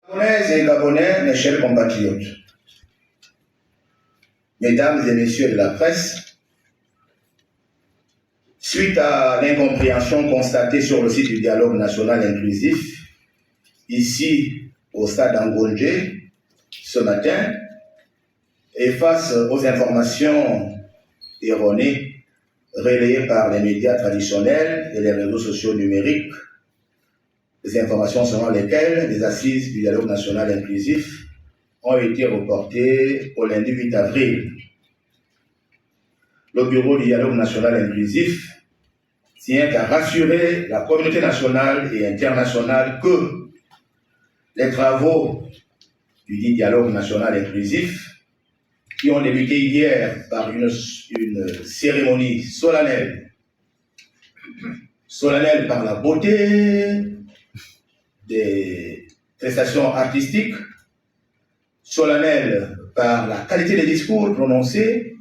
Gabonaises et Gabonais, mes chers compatriotes, mesdames et messieurs de la presse, suite à l'incompréhension constatée sur le site du dialogue national inclusif, ici au stade Angondje, ce matin, et face aux informations erronées relayées par les médias traditionnels et les réseaux sociaux numériques, les informations selon lesquelles les assises du dialogue national inclusif ont été reportées au lundi 8 avril. Le bureau du dialogue national inclusif tient à rassurer la communauté nationale et internationale que les travaux du dit dialogue national inclusif, qui ont débuté hier par une cérémonie solennelle par la beauté des prestations artistiques, solennelle par la qualité des discours prononcés,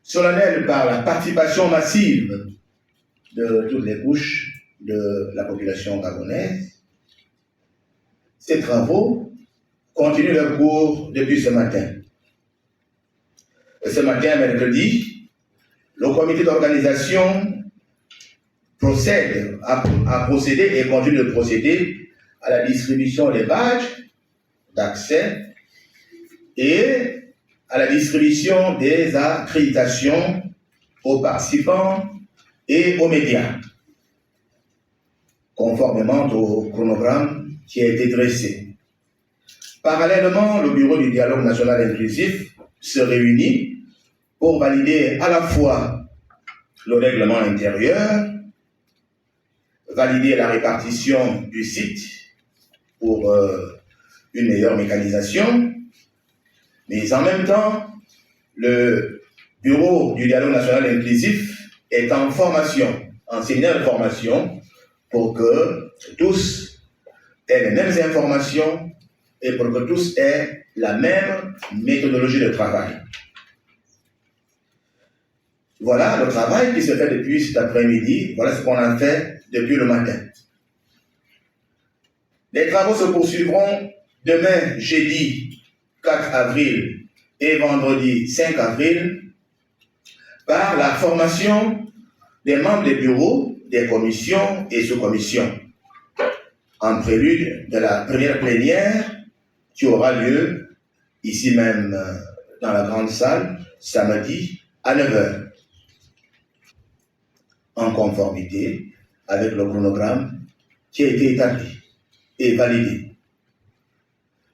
solennelle par la participation massive de toutes les couches de la population gabonaise. Ces travaux continuent leur cours depuis ce matin. Et ce matin, mercredi, le comité d'organisation a procédé et continue de procéder à la distribution des badges d'accès et à la distribution des accréditations aux participants et aux médias, conformément au chronogramme qui a été dressé. Parallèlement, le bureau du dialogue national inclusif se réunit pour valider à la fois le règlement intérieur, valider la répartition du site pour une meilleure mécanisation, mais en même temps, le bureau du dialogue national inclusif est en formation, en séminaire de formation, pour que tous aient les mêmes informations et pour que tous aient la même méthodologie de travail. Voilà le travail qui se fait depuis cet après-midi, voilà ce qu'on a fait depuis le matin. Les travaux se poursuivront demain, jeudi 4 avril et vendredi 5 avril par la formation des membres des bureaux, des commissions et sous-commissions, en prélude de la première plénière qui aura lieu ici même dans la grande salle, samedi à 9h, en conformité avec le chronogramme qui a été établi et validé.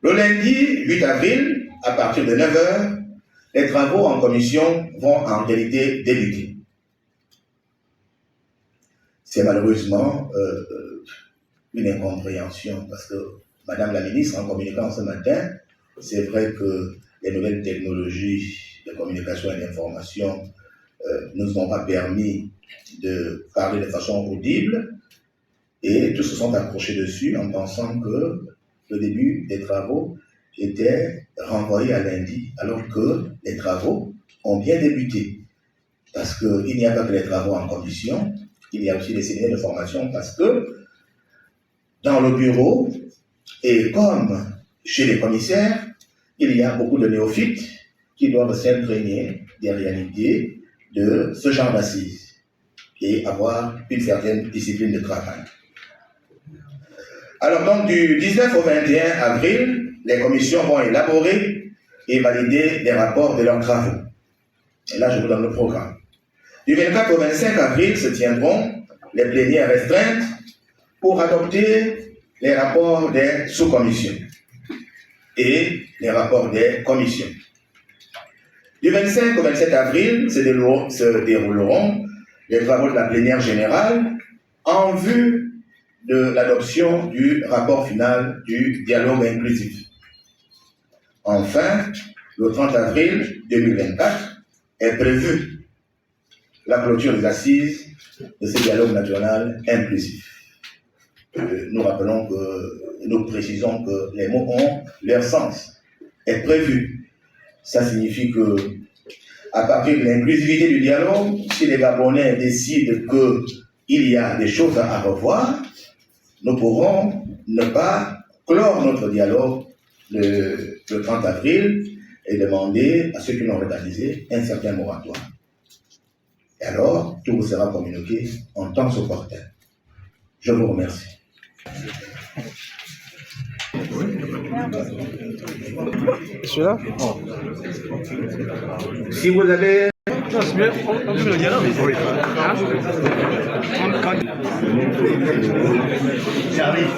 Le lundi 8 avril, à partir de 9h, les travaux en commission vont en réalité débuter. C'est malheureusement une incompréhension parce que Madame la ministre, en communiquant ce matin, c'est vrai que les nouvelles technologies de communication et d'information ne nous ont pas permis de parler de façon audible et tous se sont accrochés dessus en pensant que le début des travaux était renvoyé à lundi, alors que les travaux ont bien débuté. Parce qu'il n'y a pas que les travaux en commission, il y a aussi les séminaires de formation, parce que dans le bureau, et comme chez les commissaires, il y a beaucoup de néophytes qui doivent s'imprégner des réalités de ce genre d'assises et avoir une certaine discipline de travail. Alors donc du 19 au 21 avril, les commissions vont élaborer et valider les rapports de leurs travaux. Et là, je vous donne le programme. Du 24 au 25 avril se tiendront les plénières restreintes pour adopter les rapports des sous-commissions et les rapports des commissions. Du 25 au 27 avril se dérouleront les travaux de la plénière générale en vue de l'adoption du rapport final du dialogue inclusif. Enfin, le 30 avril 2024 est prévu la clôture des assises de ce dialogue national inclusif. Nous précisons que les mots ont leur sens. Est prévu. Ça signifie que, à partir de l'inclusivité du dialogue, si les Gabonais décident qu'il y a des choses à revoir, nous pourrons ne pas clore notre dialogue le 30 avril et demander à ceux qui l'ont réalisé un certain moratoire. Et alors, tout vous sera communiqué en temps opportun. Je vous remercie. Celui-là? Si vous avez... Non, c'est mieux. On peut le dire, mais oui. J'arrive.